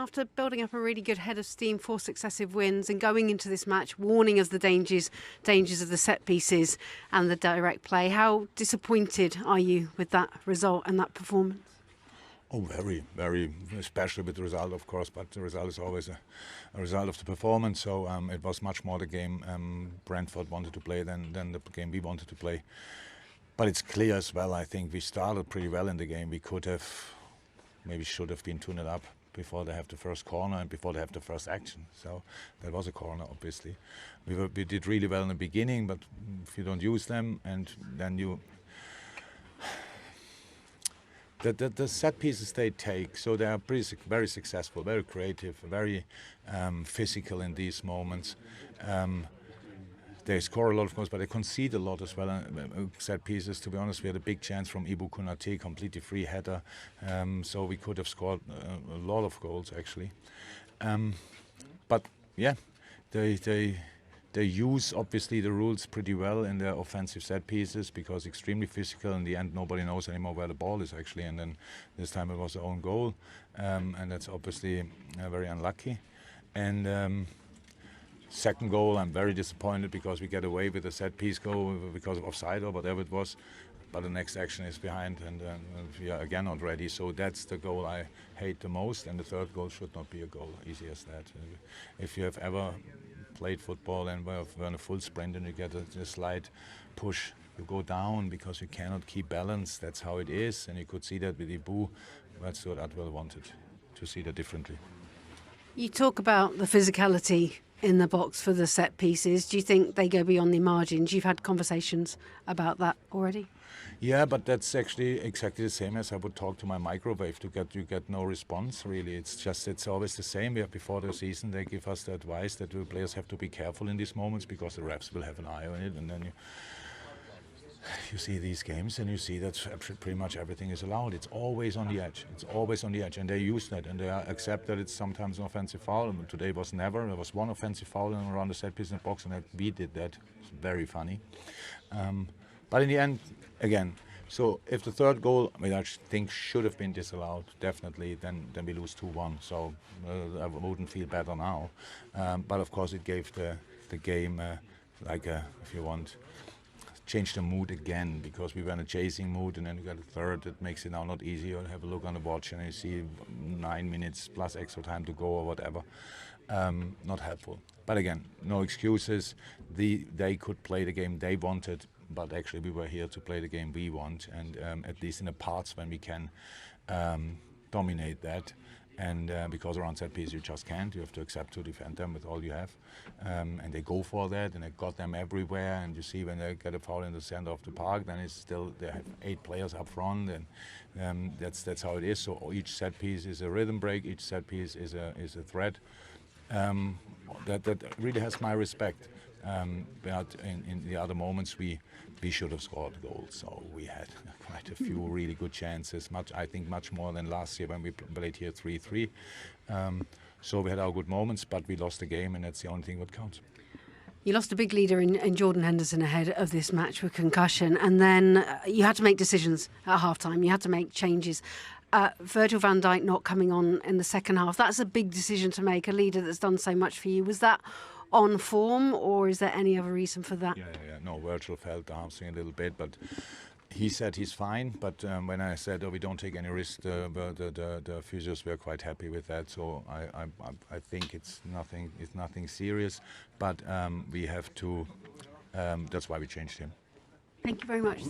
After building up a really good head of steam, 4 successive wins, and going into this match warning us the dangers of the set pieces and the direct play, how disappointed are you with that result and that performance? Oh, very, very, especially with the result, of course, but the result is always a result of the performance. So it was much more the game Brentford wanted to play than the game we wanted to play. But it's clear as well, I think we started pretty well in the game. We could have, maybe should have been 2-0 up before they have the first corner and before they have the first action. So that was a corner, obviously. We did really well in the beginning, but if you don't use them and then you... The set pieces they take, so they are very successful, very creative, very physical in these moments. They score a lot, of course, but they concede a lot as well. Set pieces, to be honest, we had a big chance from Ibu Konate, completely free header. So we could have scored a lot of goals, actually. But yeah, they use, obviously, the rules pretty well in their offensive set pieces because extremely physical. In the end, nobody knows anymore where the ball is, actually. And then this time it was their own goal. And that's obviously very unlucky. And second goal, I'm very disappointed because we get away with a set piece goal because of offside or whatever it was. But the next action is behind and we are again not ready. So that's the goal I hate the most. And the third goal should not be a goal, easy as that. If you have ever played football and were on a full sprint and you get a slight push, you go down because you cannot keep balance. That's how it is. And you could see that with Ibu. That's what Adwell wanted, to see that differently. You talk about the physicality in the box for the set pieces. Do you think they go beyond the margins? You've had conversations about that already? Yeah, but that's actually exactly the same as I would talk to my microwave. You get no response, really. It's always the same. Before the season, they give us the advice that the players have to be careful in these moments because the refs will have an eye on it, and then you see these games and you see that pretty much everything is allowed. It's always on the edge. It's always on the edge, and they use that and they accept that it's sometimes an offensive foul. And today was never. There was one offensive foul around the set piece in the box, and we did that. It's very funny. But in the end, again, so if the third goal, I think should have been disallowed, definitely, then we lose 2-1. So I wouldn't feel better now. But of course, it gave the game if you want, change the mood again because we were in a chasing mood, and then you got a third. It makes it now not easier. Have a look on the watch and you see 9 minutes plus extra time to go or whatever. Not helpful. But again, no excuses. They could play the game they wanted, but actually we were here to play the game we want, and at least in the parts when we can dominate that. And because around set piece you just can't, you have to accept to defend them with all you have. And they go for that, and they got them everywhere. And you see when they get a foul in the center of the park, then it's still, they have 8 players up front, and that's how it is. So each set piece is a rhythm break, each set piece is a threat. That really has my respect. But in the other moments we should have scored goals. So we had quite a few really good chances. I think much more than last year when we played here 3-3. So we had our good moments, but we lost the game, and that's the only thing that counts. You lost a big leader in Jordan Henderson ahead of this match with concussion, and then you had to make decisions at half-time. You had to make changes. Virgil van Dijk not coming on in the second half, that's a big decision to make, a leader that's done so much for you. Was that on form, or is there any other reason for that? Yeah. No, Virgil felt the hamstring a little bit, but he said he's fine. But when I said, we don't take any risk, the physios were quite happy with that. So I think it's nothing serious, but we have to. That's why we changed him. Thank you very much.